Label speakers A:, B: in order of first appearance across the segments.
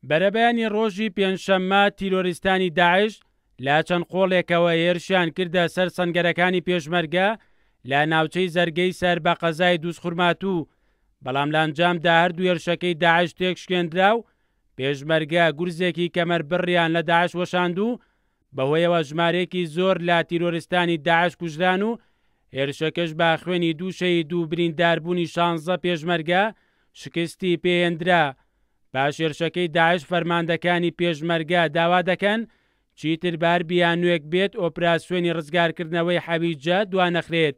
A: بەرەبەیانی ڕۆژی پێنجشەممە تیرۆریستانی داعش لا چەند قۆڵێکەوە هێرشیان کردە سەر سەنگەرەکانی پێشمەرگە لە ناوچەی زەرگەی سەر بە قەزای دووسخورماتوو، بەڵام لەنجامدا هەردوو هێرشەکەی داعش تێکشکێنرا و پێشمەرگە گورزێکی کەمەر بڕیان لە داعش وەشاند و بەهۆیەوە ژمارەیەکی زۆر لە تیرۆریستانی داعش کوژران و هێرشەکەش با خوێنی دوو شەهید و برینداربوونی 16 پێشمەرگە شکستی پێهێنرا. باش هێرشەکەی داعش فەرماندەکانی پێشمەرگە داوا دەکەن چیتر باربیان نوێک بێت ئۆپراسیۆنی ڕزگارکردنەوەی حەویجە دوانەخرێت،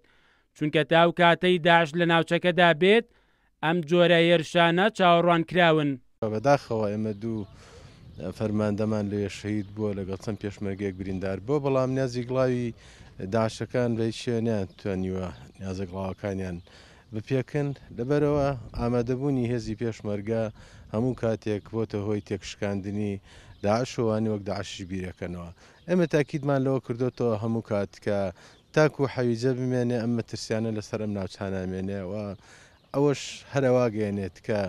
A: چونکە تاو کاتەی داعش لە ناوچەکەدا بێت ئەم جۆرە هێرشانە چاوەڕوان کراون.
B: بەداخەوە ئێمە دوو فەرماندەمان لێ شەهید بووە لەگەڵ چەند پێشمەرگەیەک بریندار بۆ، بەڵام نیازی گڵاوی داعشەکان بە شوێنیان توانیوە نیازە گڵاوەکانیان بپێکن. لەبەرەوە ئامادەبوونی هێزی پێشمەرگە هەموو کاتێک بۆتە هۆی تێکشکاندنی داعشەوانی وەک داعشی بیرەکەنەوە. ئێمە تاکیدمان لەوە کردوتەوە هەموو کات کە تاکو حەویجە بمێنێ ئەم مەترسیانە لەسەر ئەم ناوچانامێنێەوە، ئەوەش هەرەواگەێنێت کە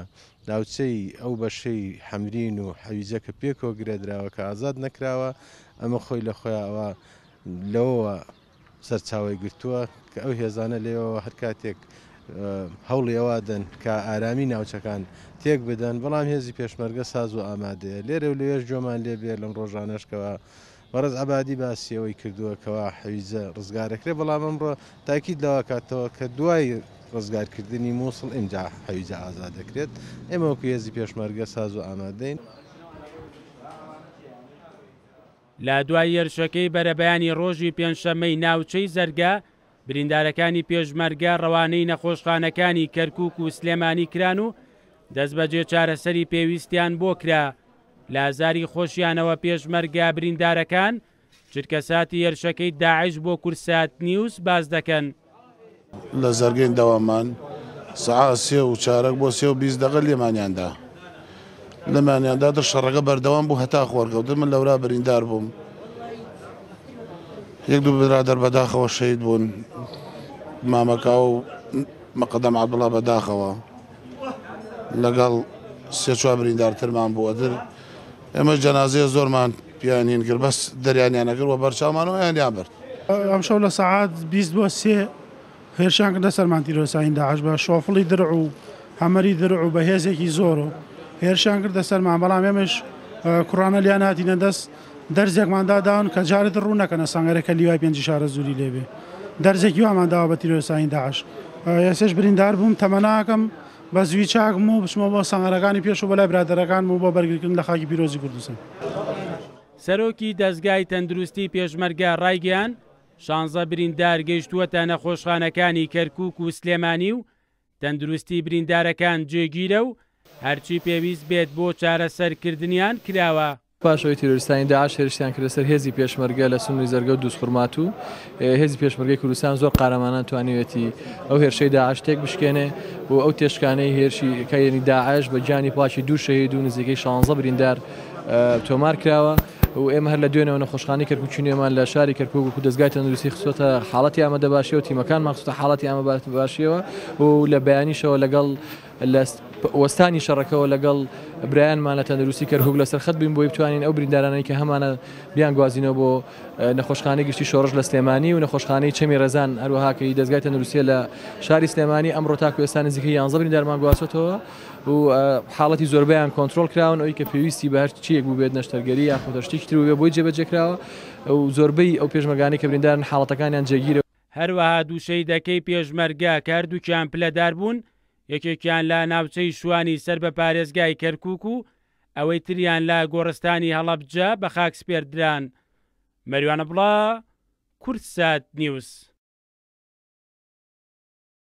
B: ناوچەی ئەو بەشەی حەمرین و حەویجە کە پێکەوە گرێدراوە کە ئازاد نەکراوە، ئەمە خۆی لە خۆیەوە لەوەوە سەرچاوی گرتووە کە ئەو هێزانە لێەوە هەر کاتێک هەوڵیەوادن کە ئارامی ناوچەکان تێک بدەن، بەڵام هێزی پێشمەرگە ساز و ئامادەیە. لێرە و لێش جۆمان لێبێت لەم ڕۆژانەشکەوە بەڕێز عەبادی باسیەوەی کردووەکەوە حەویجە ڕزگارەکرێت، بەڵام ئەمڕۆ تاکید لەوە کاتەوە کە دوای ڕزگارکردنی مووسڵ ئینجا حەویجە ئازاد دەکرێت. ئێمە وەکو هێزی پێشمەرگە ساز و ئامادەین.
A: لە دوای هێرشەکەی بەرەبەیانی ڕۆژی پێنجشەممەی ناوچەی زەرگە، بریندارەکانی پێشمەرگە ڕەوانەی نەخۆشخانەکانی کەرکووک و سلێمانی کران و دەستبەجێ چارەسەری پێویستیان بۆ کرا. لە ئازاری خۆشیانەوە پێشمەرگە بریندارەکان چرکەساتی هێرشەکەی داعش بۆ کورسات نیوز باز دەکەن.
C: لە زەرگەی دەوامان سەعات 3:04 بۆ 3:20 لێمانیاندا لەمانیاندا شەڕەکە بەردەوام بوو هەتا خۆرکەوتن. من لەورا بریندار بووم، یەک دوو برادەر بەداخەوە شەهید بوون، مامەکە و مەقەدەم عەبدوڵڵا بەداخەوە لەگەڵ 3-4 بریندارترمان بووەتر. ئێمە جەنازەیە زۆرمان پیانین کرد، بەس دەریانیانەکرد و بەرچاومانەوە یانیان برد.
D: ئەم شەو لە سەعات 20 بۆ 3 هێرشیان کردە سەرمان تیرۆریستانی داعش بە شۆفڵی درع و هەمەری درع و بەهێزێکی زۆر و هێرشیان کردە سەرمان، بەڵام ئێمەش کوڕانە لیان هاتینە دەست دەرزێکماندا داون کە جارێت ڕوو نەکەنە سەنگەرەکە لیوای 5 شارە زوری لێبێ. دەرزێکی وامان داوە بە تیرۆریستانی داعش. ئێسش بریندار بووم، تەمەناکەم بە زوی چاکم و بچمەوە بۆ سەنگەرەکانی پێش و بەلای برادەرەکانم و بۆ بەرگریکردن لە خاکی پیرۆزی کوردستان.
A: سەرۆکی دەستگای تەندروستی پێشمەرگە ڕایگەیان 16 بریندار گەیشتووەتە نەخۆشخانەکانی کەرکووک و سلێمانی و تەندروستی بریندارەکان جێگیرە و هەرچی پێویست بێت بۆ چارەسەرکردنیان کراوە.
E: پاشەوەی تیرۆریستانی داعش هێرشیان کردە سەر هێزی پێشمەرگە لە سنووری زەرگە و دووسخورماتوو. هێزی پێشمەرگەی کوردستان زۆر قارەمانان توانیوێتی ئەو هێرشەی داعش تێک بشکێنێ و ئەو تێشکانەی هێرشیکەی داعش بە گیانی پاچی دوو شەهید و نزیکەی 16 بریندار تۆمار کراوە و ئێمە هەر لە دوێنەوە نەخۆشخانەی کەرکووکچینێمان لە شاری کەرکووک و دەستگای تەندروستی خستووەتە حاڵەتی ئامادەباشیەوە و تیمەکانمان خستە حاڵەتی ئامادەباشیەوە و لە بەیانیشەوە لەگەڵ وەستانی شەڕەکەەوە لەگەڵ برایانمان لە تەندروستی کەرکووک لەسەر خەت بووین بۆی بتوانین ئەو بریندارانەی کە هەمانە بیان گوازینەوە بۆ نەخۆشخانەی گشتی شۆڕش لە سلێمانی و نەخۆشخانەی چەمی ڕێزان هەروەهاکەی دەستگای تەندروستیە لە شاری سلێمانی ئەمڕۆ تاکو ئێستا نزیکەی 11 بریندارمان گواستوەتەوە و حاڵەتی زۆربەیان کۆنتترۆل کراون، ئەوی کە پێویستی بە هەر چیەک بوو بێت نەشتەرگەری یاخود شتێکی تر بوو بۆی جێبەجێکراوە و زۆربەی ئەو پێشمەرگانەی کە بریندارن حاڵەتەکانیان جێگیرە.
A: هەروەها دوو شەیدەکەی پێشمەرگە کاردووکیان پلەدار بوون، یەکێکیان لە ناوچەی شوانی سەر بە پارێزگای کەرکووک و ئەوەی تریان لە گۆڕستانی هەڵەبجە بە خاک سپێردران. مەریوانە بڵا، کورتسات نیوز.